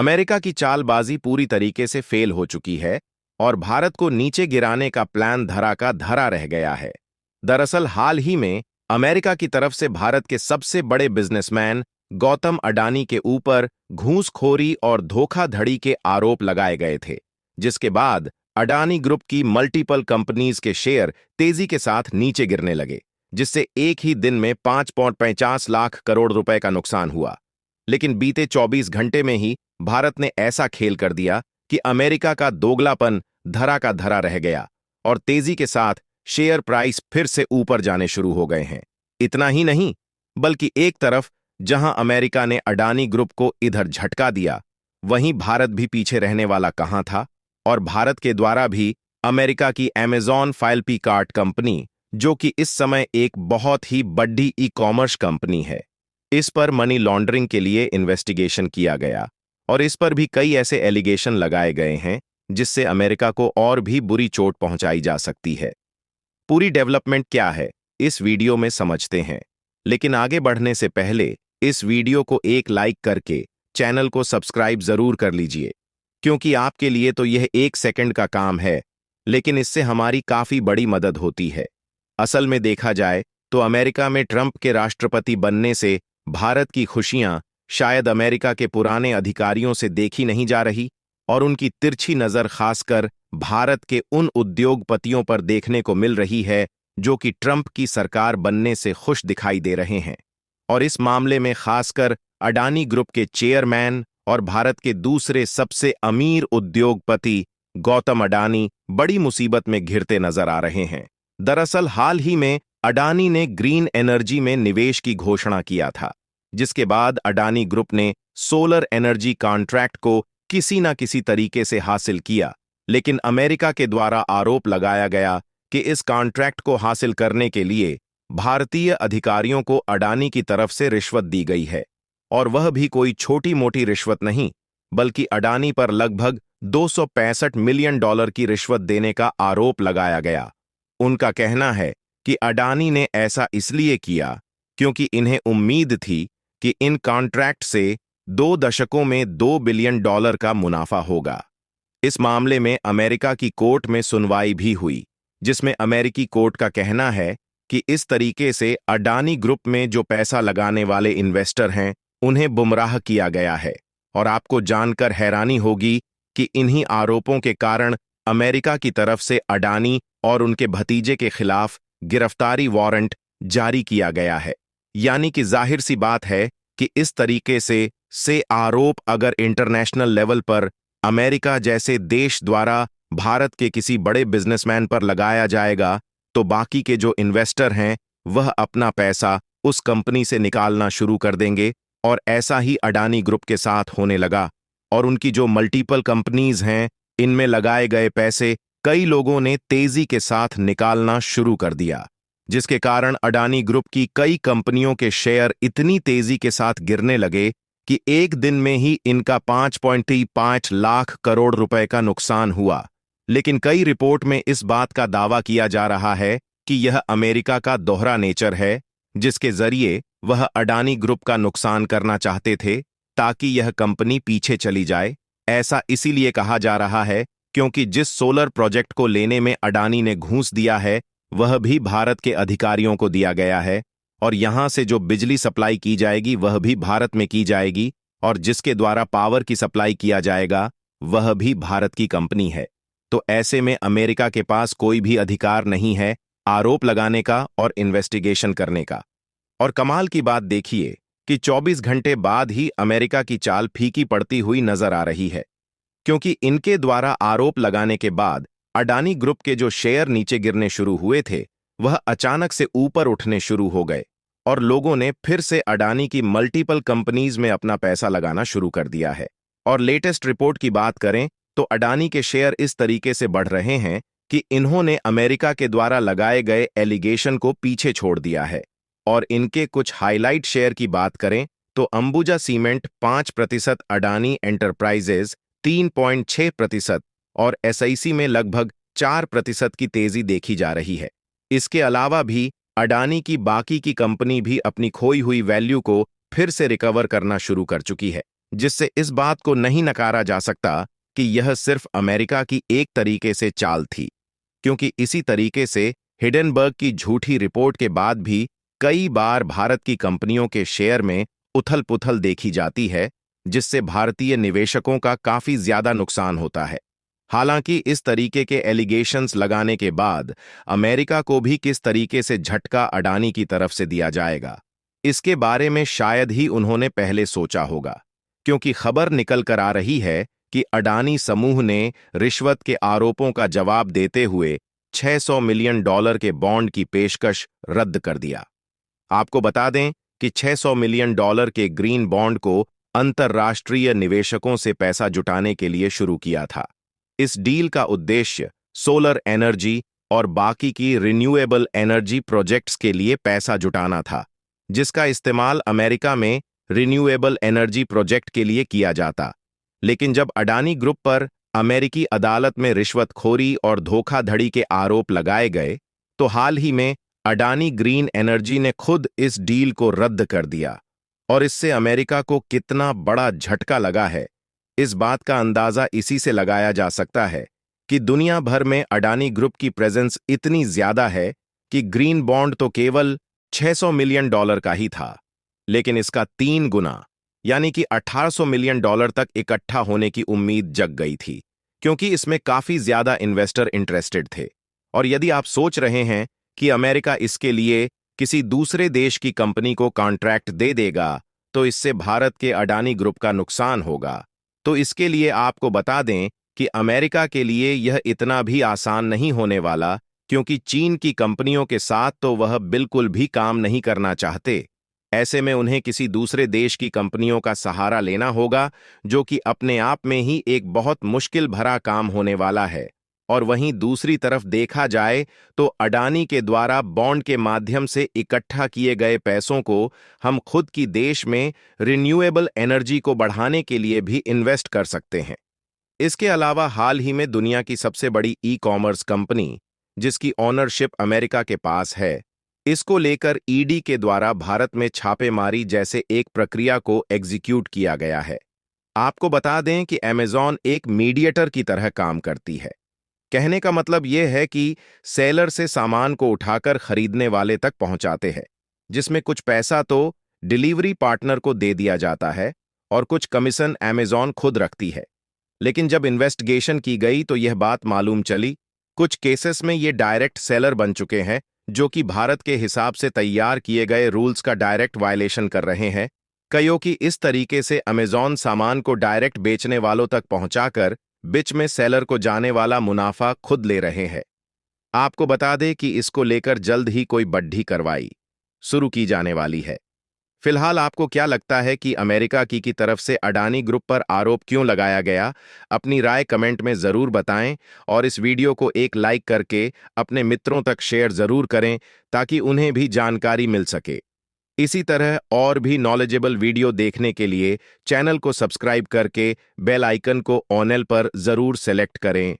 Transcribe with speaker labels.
Speaker 1: America की चालबाजी पूरी तरीके से फेल हो चुकी है और भारत को नीचे गिराने का प्लान धरा का धरा रह गया है। दरअसल हाल ही में अमेरिका की तरफ से भारत के सबसे बड़े बिजनेसमैन गौतम अडानी के ऊपर घूसखोरी और धोखाधड़ी के आरोप लगाए गए थे, जिसके बाद अडानी ग्रुप की मल्टीपल कंपनीज के शेयर तेजी के साथ नीचे गिरने लगे, जिससे एक ही दिन में 5.50 लाख करोड़ रुपए का नुकसान हुआ। लेकिन बीते 24 घंटे में ही भारत ने ऐसा खेल कर दिया कि अमेरिका का दोगलापन धरा का धरा रह गया और तेजी के साथ शेयर प्राइस फिर से ऊपर जाने शुरू हो गए हैं। इतना ही नहीं, बल्कि एक तरफ जहां अमेरिका ने अडानी ग्रुप को इधर झटका दिया, वहीं भारत भी पीछे रहने वाला कहां था और भारत के द्वारा भी अमेरिका की अमेजॉन फाइलपीकार्ट कंपनी, जो कि इस समय एक बहुत ही बड़ी ई कॉमर्स कंपनी है, इस पर मनी लॉन्ड्रिंग के लिए इन्वेस्टिगेशन किया गया और इस पर भी कई ऐसे एलिगेशन लगाए गए हैं जिससे अमेरिका को और भी बुरी चोट पहुंचाई जा सकती है। पूरी डेवलपमेंट क्या है, इस वीडियो में समझते हैं, लेकिन आगे बढ़ने से पहले इस वीडियो को एक लाइक करके चैनल को सब्सक्राइब जरूर कर लीजिए, क्योंकि आपके लिए तो यह 1 सेकंड का काम है, लेकिन इससे हमारी काफी बड़ी मदद होती है। असल में देखा जाए तो अमेरिका में ट्रंप के राष्ट्रपति बनने से भारत की खुशियां शायद अमेरिका के पुराने अधिकारियों से देखी नहीं जा रही और उनकी तिरछी नजर खासकर भारत के उन उद्योगपतियों पर देखने को मिल रही है जो कि ट्रंप की सरकार बनने से खुश दिखाई दे रहे हैं। और इस मामले में खासकर अडानी ग्रुप के चेयरमैन और भारत के दूसरे सबसे अमीर उद्योगपति गौतम अडानी बड़ी मुसीबत में घिरते नजर आ रहे हैं। दरअसल हाल ही में अडानी ने ग्रीन एनर्जी में निवेश की घोषणा किया था, जिसके बाद अडानी ग्रुप ने सोलर एनर्जी कॉन्ट्रैक्ट को किसी न किसी तरीके से हासिल किया, लेकिन अमेरिका के द्वारा आरोप लगाया गया कि इस कॉन्ट्रैक्ट को हासिल करने के लिए भारतीय अधिकारियों को अडानी की तरफ से रिश्वत दी गई है, और वह भी कोई छोटी मोटी रिश्वत नहीं, बल्कि अडानी पर लगभग $265 मिलियन की रिश्वत देने का आरोप लगाया गया। उनका कहना है कि अडानी ने ऐसा इसलिए किया क्योंकि इन्हें उम्मीद थी कि इन कॉन्ट्रैक्ट से 2 दशकों में $2 बिलियन का मुनाफा होगा। इस मामले में अमेरिका की कोर्ट में सुनवाई भी हुई, जिसमें अमेरिकी कोर्ट का कहना है कि इस तरीके से अडानी ग्रुप में जो पैसा लगाने वाले इन्वेस्टर हैं, उन्हें गुमराह किया गया है। और आपको जानकर हैरानी होगी कि इन्हीं आरोपों के कारण अमेरिका की तरफ से अडानी और उनके भतीजे के खिलाफ गिरफ्तारी वारंट जारी किया गया है। यानी कि जाहिर सी बात है कि इस तरीके से आरोप अगर इंटरनेशनल लेवल पर अमेरिका जैसे देश द्वारा भारत के किसी बड़े बिजनेसमैन पर लगाया जाएगा, तो बाकी के जो इन्वेस्टर हैं वह अपना पैसा उस कंपनी से निकालना शुरू कर देंगे, और ऐसा ही अडानी ग्रुप के साथ होने लगा। और उनकी जो मल्टीपल कंपनीज हैं, इनमें लगाए गए पैसे कई लोगों ने तेजी के साथ निकालना शुरू कर दिया, जिसके कारण अडानी ग्रुप की कई कंपनियों के शेयर इतनी तेजी के साथ गिरने लगे कि एक दिन में ही इनका 5.5 लाख करोड़ रुपए का नुकसान हुआ। लेकिन कई रिपोर्ट में इस बात का दावा किया जा रहा है कि यह अमेरिका का दोहरा नेचर है, जिसके जरिए वह अडानी ग्रुप का नुकसान करना चाहते थे ताकि यह कंपनी पीछे चली जाए। ऐसा इसीलिए कहा जा रहा है क्योंकि जिस सोलर प्रोजेक्ट को लेने में अडानी ने घूस दिया है, वह भी भारत के अधिकारियों को दिया गया है, और यहां से जो बिजली सप्लाई की जाएगी वह भी भारत में की जाएगी, और जिसके द्वारा पावर की सप्लाई किया जाएगा वह भी भारत की कंपनी है। तो ऐसे में अमेरिका के पास कोई भी अधिकार नहीं है आरोप लगाने का और इन्वेस्टिगेशन करने का। और कमाल की बात देखिए कि 24 घंटे बाद ही अमेरिका की चाल फीकी पड़ती हुई नजर आ रही है, क्योंकि इनके द्वारा आरोप लगाने के बाद अडानी ग्रुप के जो शेयर नीचे गिरने शुरू हुए थे, वह अचानक से ऊपर उठने शुरू हो गए और लोगों ने फिर से अडानी की मल्टीपल कंपनीज में अपना पैसा लगाना शुरू कर दिया है। और लेटेस्ट रिपोर्ट की बात करें तो अडानी के शेयर इस तरीके से बढ़ रहे हैं कि इन्होंने अमेरिका के द्वारा लगाए गए एलिगेशन को पीछे छोड़ दिया है। और इनके कुछ हाईलाइट शेयर की बात करें तो अंबुजा सीमेंट 5%, अडानी एंटरप्राइजेज 3.6% और एसआईसी में लगभग 4% की तेजी देखी जा रही है। इसके अलावा भी अडानी की बाकी की कंपनी भी अपनी खोई हुई वैल्यू को फिर से रिकवर करना शुरू कर चुकी है। जिससे इस बात को नहीं नकारा जा सकता कि यह सिर्फ अमेरिका की एक तरीके से चाल थी, क्योंकि इसी तरीके से हिडेनबर्ग की झूठी रिपोर्ट के बाद भी कई बार भारत की कंपनियों के शेयर में उथल-पुथल देखी जाती है, जिससे भारतीय निवेशकों का काफी ज्यादा नुकसान होता है। हालांकि इस तरीके के एलिगेशंस लगाने के बाद अमेरिका को भी किस तरीके से झटका अडानी की तरफ से दिया जाएगा, इसके बारे में शायद ही उन्होंने पहले सोचा होगा, क्योंकि खबर निकल कर आ रही है कि अडानी समूह ने रिश्वत के आरोपों का जवाब देते हुए $600 मिलियन के बॉन्ड की पेशकश रद्द कर दिया। आपको बता दें कि $600 मिलियन के ग्रीन बॉन्ड को अंतर्राष्ट्रीय निवेशकों से पैसा जुटाने के लिए शुरू किया था। इस डील का उद्देश्य सोलर एनर्जी और बाकी की रिन्यूएबल एनर्जी प्रोजेक्ट्स के लिए पैसा जुटाना था, जिसका इस्तेमाल अमेरिका में रिन्यूएबल एनर्जी प्रोजेक्ट के लिए किया जाता। लेकिन जब अडानी ग्रुप पर अमेरिकी अदालत में रिश्वतखोरी और धोखाधड़ी के आरोप लगाए गए, तो हाल ही में अडानी ग्रीन एनर्जी ने खुद इस डील को रद्द कर दिया। और इससे अमेरिका को कितना बड़ा झटका लगा है, इस बात का अंदाजा इसी से लगाया जा सकता है कि दुनिया भर में अडानी ग्रुप की प्रेजेंस इतनी ज्यादा है कि ग्रीन बॉन्ड तो केवल $600 मिलियन का ही था, लेकिन इसका 3 गुना यानी कि $1800 मिलियन तक इकट्ठा होने की उम्मीद जग गई थी, क्योंकि इसमें काफी ज्यादा इन्वेस्टर इंटरेस्टेड थे। और यदि आप सोच रहे हैं कि अमेरिका इसके लिए किसी दूसरे देश की कंपनी को कॉन्ट्रैक्ट दे देगा, तो इससे भारत के अडानी ग्रुप का नुकसान होगा, तो इसके लिए आपको बता दें कि अमेरिका के लिए यह इतना भी आसान नहीं होने वाला, क्योंकि चीन की कंपनियों के साथ तो वह बिल्कुल भी काम नहीं करना चाहते। ऐसे में उन्हें किसी दूसरे देश की कंपनियों का सहारा लेना होगा, जो कि अपने आप में ही एक बहुत मुश्किल भरा काम होने वाला है। और वहीं दूसरी तरफ देखा जाए तो अडानी के द्वारा बॉन्ड के माध्यम से इकट्ठा किए गए पैसों को हम खुद की देश में रिन्यूएबल एनर्जी को बढ़ाने के लिए भी इन्वेस्ट कर सकते हैं। इसके अलावा हाल ही में दुनिया की सबसे बड़ी ई-कॉमर्स कंपनी, जिसकी ओनरशिप अमेरिका के पास है, इसको लेकर ईडी के द्वारा भारत में छापेमारी जैसे एक प्रक्रिया को एग्जीक्यूट किया गया है। आपको बता दें कि अमेज़न एक मीडिएटर की तरह काम करती है। कहने का मतलब यह है कि सेलर से सामान को उठाकर खरीदने वाले तक पहुंचाते हैं, जिसमें कुछ पैसा तो डिलीवरी पार्टनर को दे दिया जाता है और कुछ कमीशन अमेज़न खुद रखती है। लेकिन जब इन्वेस्टिगेशन की गई तो यह बात मालूम चली, कुछ केसेस में ये डायरेक्ट सेलर बन चुके हैं, जो कि भारत के हिसाब से तैयार किए गए रूल्स का डायरेक्ट वायलेशन कर रहे हैं। कईयों की इस तरीके से अमेज़न सामान को डायरेक्ट बेचने वालों तक पहुंचाकर बीच में सेलर को जाने वाला मुनाफा खुद ले रहे हैं। आपको बता दें कि इसको लेकर जल्द ही कोई बड्ढी कार्रवाई शुरू की जाने वाली है। फिलहाल आपको क्या लगता है कि अमेरिका की तरफ से अडानी ग्रुप पर आरोप क्यों लगाया गया? अपनी राय कमेंट में जरूर बताएं और इस वीडियो को एक लाइक करके अपने मित्रों तक शेयर जरूर करें, ताकि उन्हें भी जानकारी मिल सके। इसी तरह और भी नॉलेजेबल वीडियो देखने के लिए चैनल को सब्सक्राइब करके बेल आइकन को ऑल पर जरूर सेलेक्ट करें।